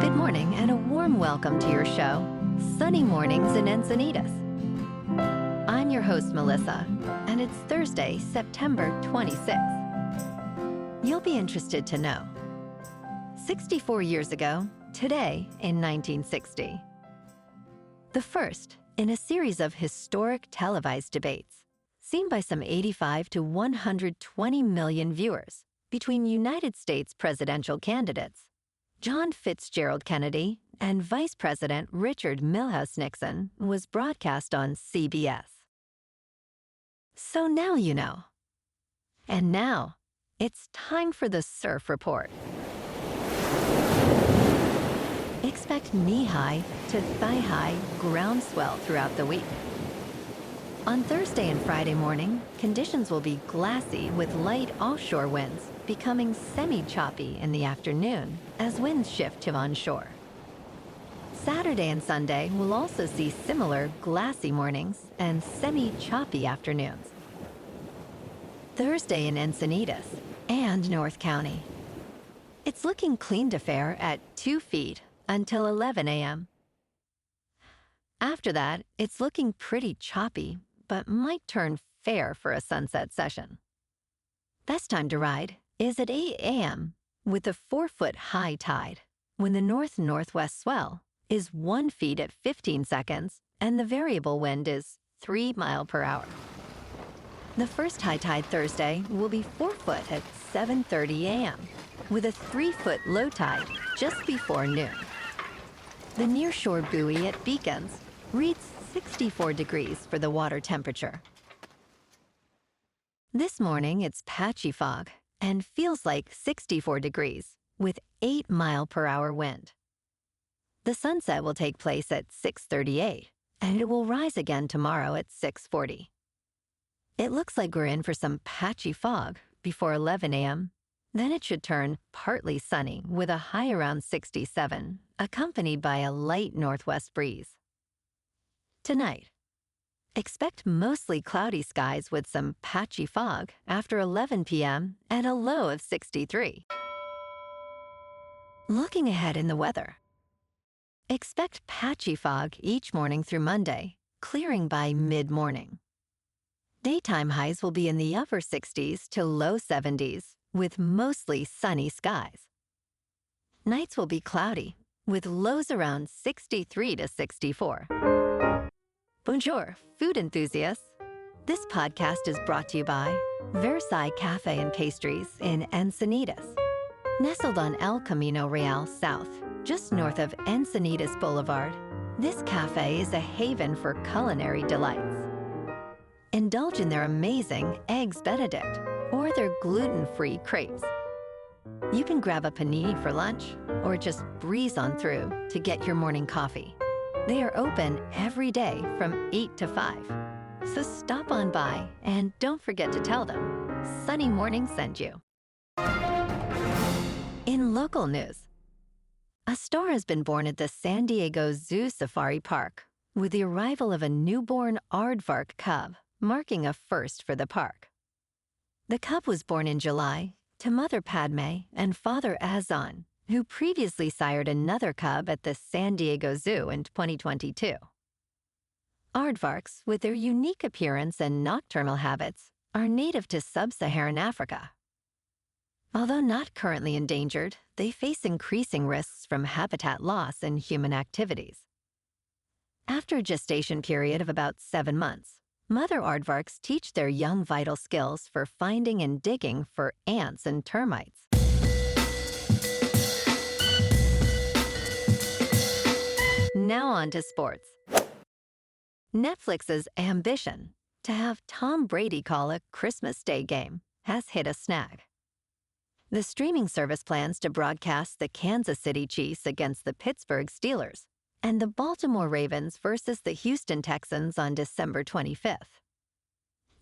Good morning and a warm welcome to your show, Sunny Mornings in Encinitas. I'm your host, Melissa, and it's Thursday, September 26th. You'll be interested to know. 64 years ago, today in 1960. The first in a series of historic televised debates, seen by some 85 to 120 million viewers between United States presidential candidates, John Fitzgerald Kennedy and Vice President Richard Milhous Nixon, was broadcast on CBS. So now you know. And now, it's time for the Surf Report. Expect knee-high to thigh-high ground swell throughout the week. On Thursday and Friday morning, conditions will be glassy with light offshore winds, becoming semi-choppy in the afternoon as winds shift to onshore. Saturday and Sunday will also see similar glassy mornings and semi-choppy afternoons. Thursday in Encinitas and North County. It's looking clean to fair at 2 feet until 11 a.m. After that, it's looking pretty choppy, but might turn fair for a sunset session. Best time to ride is at 8 a.m. with a 4-foot high tide, when the north-northwest swell is 1 foot at 15 seconds and the variable wind is 3 miles per hour. The first high tide Thursday will be 4 foot at 7:30 a.m. with a 3-foot low tide just before noon. The nearshore buoy at Beacons reads 64 degrees for the water temperature. This morning it's patchy fog and feels like 64 degrees with 8 mile per hour wind. The sunset will take place at 6:38 and it will rise again tomorrow at 6:40. It looks like we're in for some patchy fog before 11 a.m. Then it should turn partly sunny with a high around 67, accompanied by a light northwest breeze. Tonight, expect mostly cloudy skies with some patchy fog after 11 p.m. and a low of 63. Looking ahead in the weather. Expect patchy fog each morning through Monday, clearing by mid-morning. Daytime highs will be in the upper 60s to low 70s, with mostly sunny skies. Nights will be cloudy, with lows around 63 to 64. Bonjour, food enthusiasts. This podcast is brought to you by Versailles Cafe and Pastries in Encinitas. Nestled on El Camino Real South, just north of Encinitas Boulevard, this cafe is a haven for culinary delights. Indulge in their amazing Eggs Benedict or their gluten-free crepes. You can grab a panini for lunch or just breeze on through to get your morning coffee. They are open every day from 8 to 5. So stop on by and don't forget to tell them Sunny Morning sent you. In local news, a star has been born at the San Diego Zoo Safari Park with the arrival of a newborn aardvark cub, marking a first for the park. The cub was born in July to Mother Padme and Father Azan, who previously sired another cub at the San Diego Zoo in 2022. Aardvarks, with their unique appearance and nocturnal habits, are native to sub-Saharan Africa. Although not currently endangered, they face increasing risks from habitat loss and human activities. After a gestation period of about 7 months, mother aardvarks teach their young vital skills for finding and digging for ants and termites. Now on to sports. Netflix's ambition to have Tom Brady call a Christmas Day game has hit a snag. The streaming service plans to broadcast the Kansas City Chiefs against the Pittsburgh Steelers and the Baltimore Ravens versus the Houston Texans on December 25th.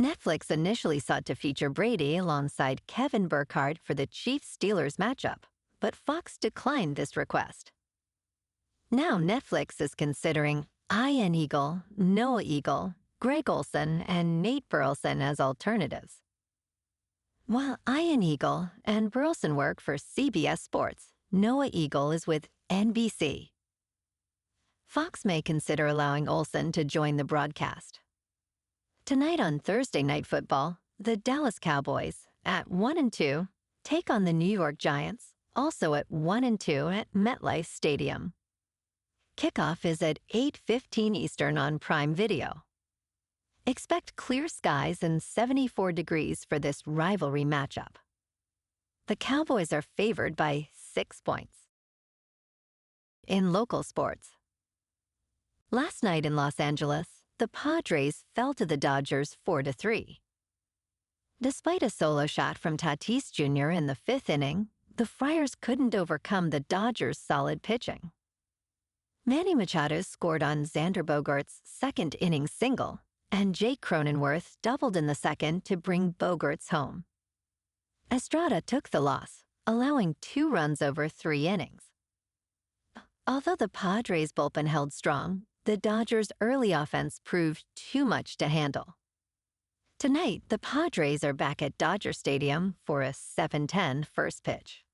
Netflix initially sought to feature Brady alongside Kevin Burkhardt for the Chiefs-Steelers matchup, but Fox declined this request. Now Netflix is considering Ian Eagle, Noah Eagle, Greg Olsen, and Nate Burleson as alternatives. While Ian Eagle and Burleson work for CBS Sports, Noah Eagle is with NBC. Fox may consider allowing Olsen to join the broadcast. Tonight on Thursday Night Football, the Dallas Cowboys, at 1-2, take on the New York Giants, also at 1-2 at MetLife Stadium. Kickoff is at 8:15 Eastern on Prime Video. Expect clear skies and 74 degrees for this rivalry matchup. The Cowboys are favored by 6 points. In local sports. Last night in Los Angeles, the Padres fell to the Dodgers 4-3. Despite a solo shot from Tatis Junior in the 5th inning, the Friars couldn't overcome the Dodgers' solid pitching. Manny Machado scored on Xander Bogaerts' second-inning single, and Jake Cronenworth doubled in the second to bring Bogaerts home. Estrada took the loss, allowing 2 runs over 3 innings. Although the Padres' bullpen held strong, the Dodgers' early offense proved too much to handle. Tonight, the Padres are back at Dodger Stadium for a 7:10 first pitch.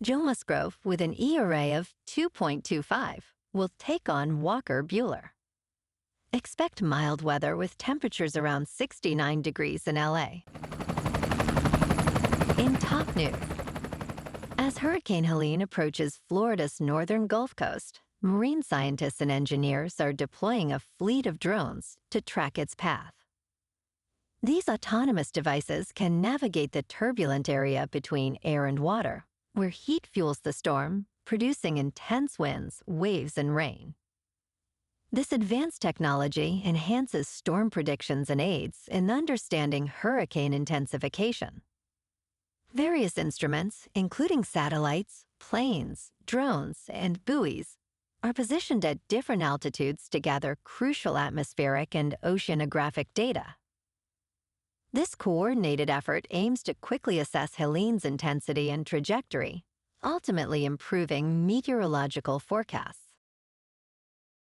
Joe Musgrove, with an ERA of 2.25, will take on Walker Buehler. Expect mild weather with temperatures around 69 degrees in LA. In top news, as Hurricane Helene approaches Florida's northern Gulf Coast, marine scientists and engineers are deploying a fleet of drones to track its path. These autonomous devices can navigate the turbulent area between air and water, where heat fuels the storm, producing intense winds, waves, and rain. This advanced technology enhances storm predictions and aids in understanding hurricane intensification. Various instruments, including satellites, planes, drones, and buoys, are positioned at different altitudes to gather crucial atmospheric and oceanographic data. This coordinated effort aims to quickly assess Helene's intensity and trajectory, ultimately improving meteorological forecasts.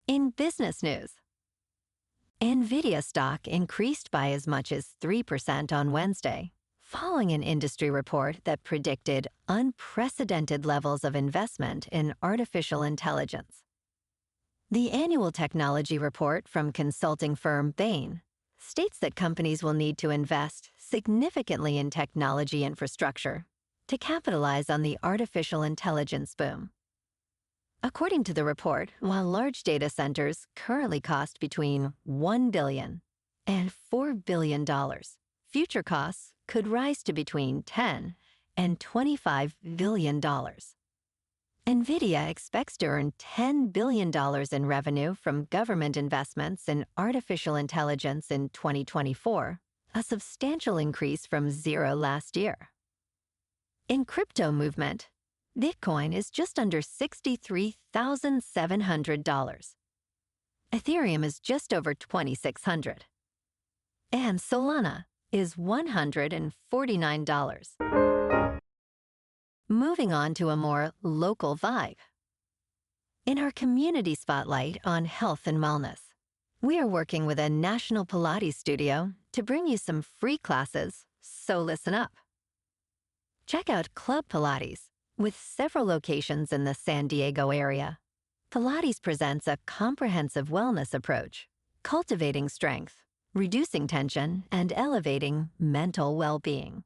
In business news, Nvidia stock increased by as much as 3% on Wednesday, following an industry report that predicted unprecedented levels of investment in artificial intelligence. The annual technology report from consulting firm Bain states that companies will need to invest significantly in technology infrastructure to capitalize on the artificial intelligence boom. According to the report, while large data centers currently cost between $1 billion and $4 billion, future costs could rise to between $10 and $25 billion. Nvidia expects to earn $10 billion in revenue from government investments in artificial intelligence in 2024, a substantial increase from zero last year. In crypto movement, Bitcoin is just under $63,700. Ethereum is just over $2,600. And Solana is $149. Moving on to a more local vibe. In our community spotlight on health and wellness, we are working with a national Pilates studio to bring you some free classes, so listen up. Check out Club Pilates, with several locations in the San Diego area. Pilates presents a comprehensive wellness approach, cultivating strength, reducing tension, and elevating mental well-being.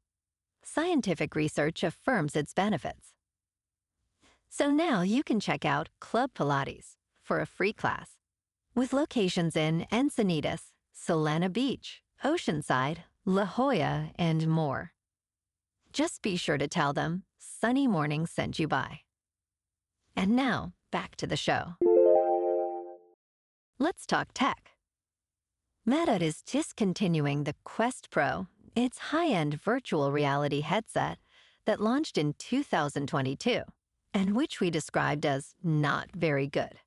Scientific research affirms its benefits. So now you can check out Club Pilates for a free class, with locations in Encinitas, Solana Beach, Oceanside, La Jolla, and more. Just be sure to tell them Sunny Morning sent you by. And now, back to the show. Let's talk tech. Meta is discontinuing the Quest Pro, its high-end virtual reality headset that launched in 2022, and which we described as not very good.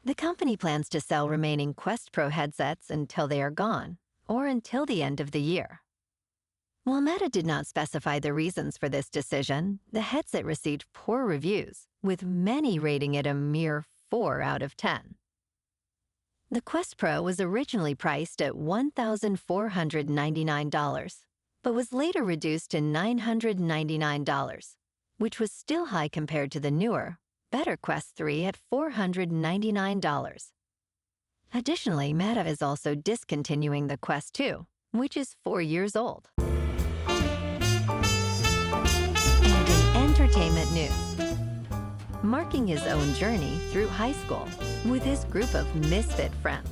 The company plans to sell remaining Quest Pro headsets until they are gone, or until the end of the year. While Meta did not specify the reasons for this decision, the headset received poor reviews, with many rating it a mere 4 out of 10. The Quest Pro was originally priced at $1,499, but was later reduced to $999, which was still high compared to the newer, better Quest 3 at $499. Additionally, Meta is also discontinuing the Quest 2, which is 4 years old. And in entertainment news, marking his own journey through high school with his group of misfit friends.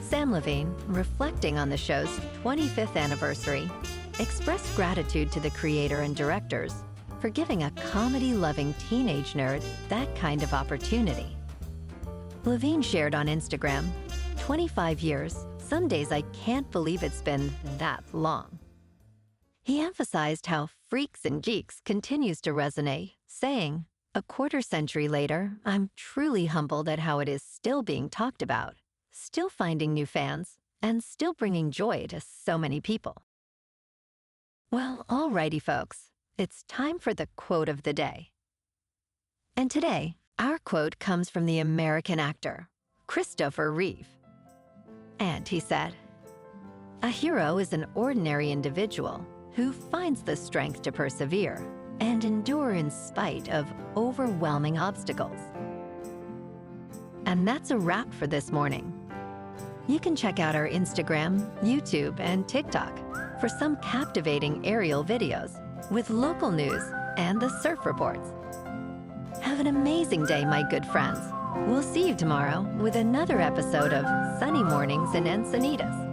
Sam Levine, reflecting on the show's 25th anniversary, expressed gratitude to the creator and directors for giving a comedy-loving teenage nerd that kind of opportunity. Levine shared on Instagram, 25 years, some days I can't believe it's been that long. He emphasized how Freaks and Geeks continues to resonate, saying, a quarter century later, I'm truly humbled at how it is still being talked about, still finding new fans, and still bringing joy to so many people. Well, alrighty folks, it's time for the quote of the day. And today, our quote comes from the American actor, Christopher Reeve. And he said, a hero is an ordinary individual who finds the strength to persevere and endure in spite of overwhelming obstacles. And that's a wrap for this morning. You can check out our Instagram, YouTube, and TikTok for some captivating aerial videos with local news and the surf reports. Have an amazing day, my good friends. We'll see you tomorrow with another episode of Sunny Mornings in Encinitas.